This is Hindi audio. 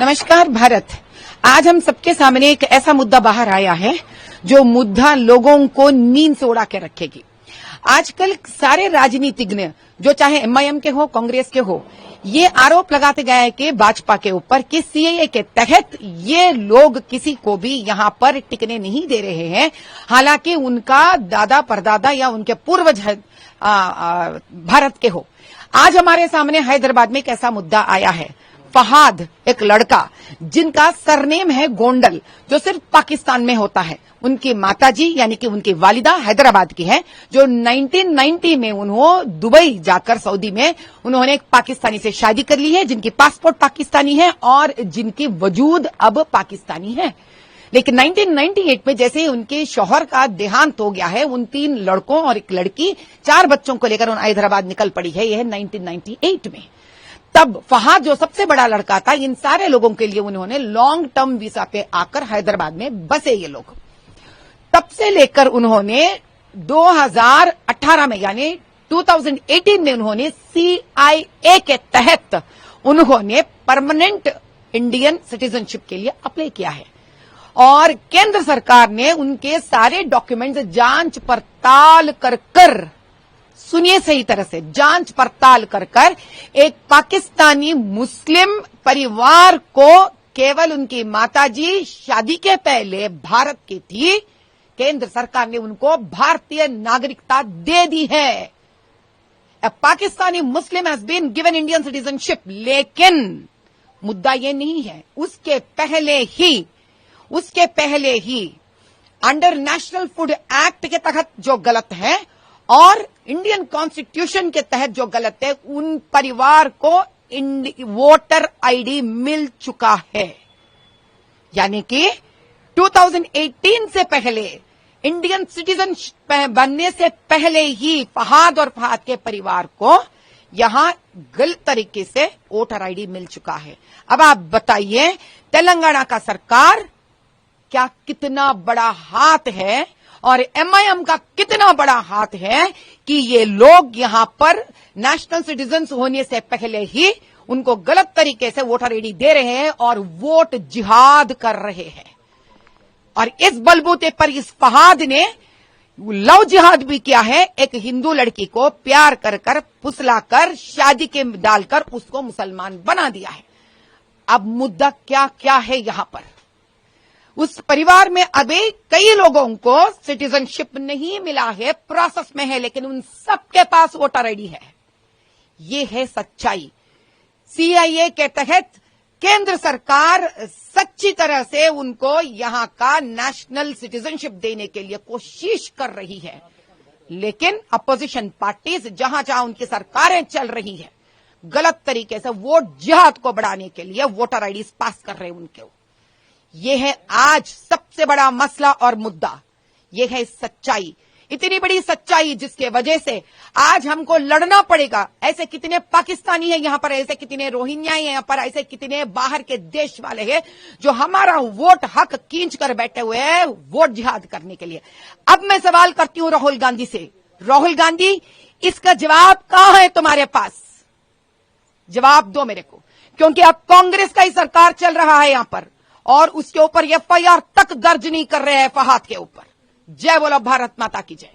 नमस्कार भारत। आज हम सबके सामने एक ऐसा मुद्दा बाहर आया है जो मुद्दा लोगों को नींद से उड़ा के रखेगी। आजकल सारे राजनीतिज्ञ जो चाहे एमआईएम के हो, कांग्रेस के हो, ये आरोप लगाते गए कि भाजपा के ऊपर कि सीएए के तहत ये लोग किसी को भी यहां पर टिकने नहीं दे रहे हैं, हालांकि उनका दादा परदादा या उनके पूर्वज भारत के हो। आज हमारे सामने हैदराबाद में एक ऐसा मुद्दा आया है। फहाद, एक लड़का जिनका सरनेम है गोंडल, जो सिर्फ पाकिस्तान में होता है। उनकी माताजी यानी कि उनकी वालिदा हैदराबाद की है, जो 1990 में उन्होंने दुबई जाकर सऊदी में उन्होंने एक पाकिस्तानी से शादी कर ली है, जिनकी पासपोर्ट पाकिस्तानी है और जिनकी वजूद अब पाकिस्तानी है। लेकिन 1998 में जैसे ही उनके शौहर का देहांत हो गया है, उन 3 लड़कों और एक लड़की 4 बच्चों को लेकर हैदराबाद निकल पड़ी है। यह है 1998 में। तब फहाद जो सबसे बड़ा लड़का था, इन सारे लोगों के लिए उन्होंने लॉन्ग टर्म वीजा पे आकर हैदराबाद में बसे ये लोग। तब से लेकर उन्होंने 2018 में यानी 2018 में उन्होंने सीआईए के तहत उन्होंने परमानेंट इंडियन सिटीजनशिप के लिए अप्लाई किया है और केंद्र सरकार ने उनके सारे डॉक्यूमेंट्स जांच पड़ताल कर सुनिए सही तरह से, जांच पड़ताल कर एक पाकिस्तानी मुस्लिम परिवार को, केवल उनकी माताजी शादी के पहले भारत की थी, केंद्र सरकार ने उनको भारतीय नागरिकता दे दी है। A Pakistani Muslim has been given Indian citizenship. लेकिन मुद्दा ये नहीं है, उसके पहले ही अंडर नेशनल फूड एक्ट के तहत जो गलत है और इंडियन कॉन्स्टिट्यूशन के तहत जो गलत है, उन परिवार को वोटर आईडी मिल चुका है। यानी कि 2018 से पहले, इंडियन सिटीजन बनने से पहले ही फहाद और फहाद के परिवार को यहां गलत तरीके से वोटर आईडी मिल चुका है। अब आप बताइए, तेलंगाना का सरकार क्या कितना बड़ा हाथ है और एमआईएम का कितना बड़ा हाथ है कि ये लोग यहां पर नेशनल सिटीजन होने से पहले ही उनको गलत तरीके से वोटर आईडी दे रहे हैं और वोट जिहाद कर रहे हैं। और इस बलबूते पर इस फहाद ने लव जिहाद भी किया है। एक हिंदू लड़की को प्यार कर फुसलाकर शादी के डालकर उसको मुसलमान बना दिया है। अब मुद्दा क्या है यहां पर? उस परिवार में अभी कई लोगों को सिटीजनशिप नहीं मिला है, प्रोसेस में है, लेकिन उन सबके पास वोटर आईडी है। ये है सच्चाई। सीआईए के तहत केंद्र सरकार सच्ची तरह से उनको यहां का नेशनल सिटीजनशिप देने के लिए कोशिश कर रही है, लेकिन अपोजिशन पार्टीज जहां उनकी सरकारें चल रही है, गलत तरीके से वोट जिहाद को बढ़ाने के लिए वोटर आईडी पास कर रहे हैं उनके। ये है आज सबसे बड़ा मसला और मुद्दा। ये है सच्चाई, इतनी बड़ी सच्चाई जिसके वजह से आज हमको लड़ना पड़ेगा। ऐसे कितने पाकिस्तानी हैं यहां पर, ऐसे कितने रोहिंग्या हैं यहां पर, ऐसे कितने बाहर के देश वाले हैं जो हमारा वोट हक खींच कर बैठे हुए हैं वोट जिहाद करने के लिए। अब मैं सवाल करती हूं राहुल गांधी से, राहुल गांधी, इसका जवाब कहां है तुम्हारे पास? जवाब दो मेरे को, क्योंकि अब कांग्रेस का ही सरकार चल रहा है यहां पर और उसके ऊपर एफआईआर तक दर्ज नहीं कर रहे हैं फहाद के ऊपर। जय बोलो भारत माता की जय।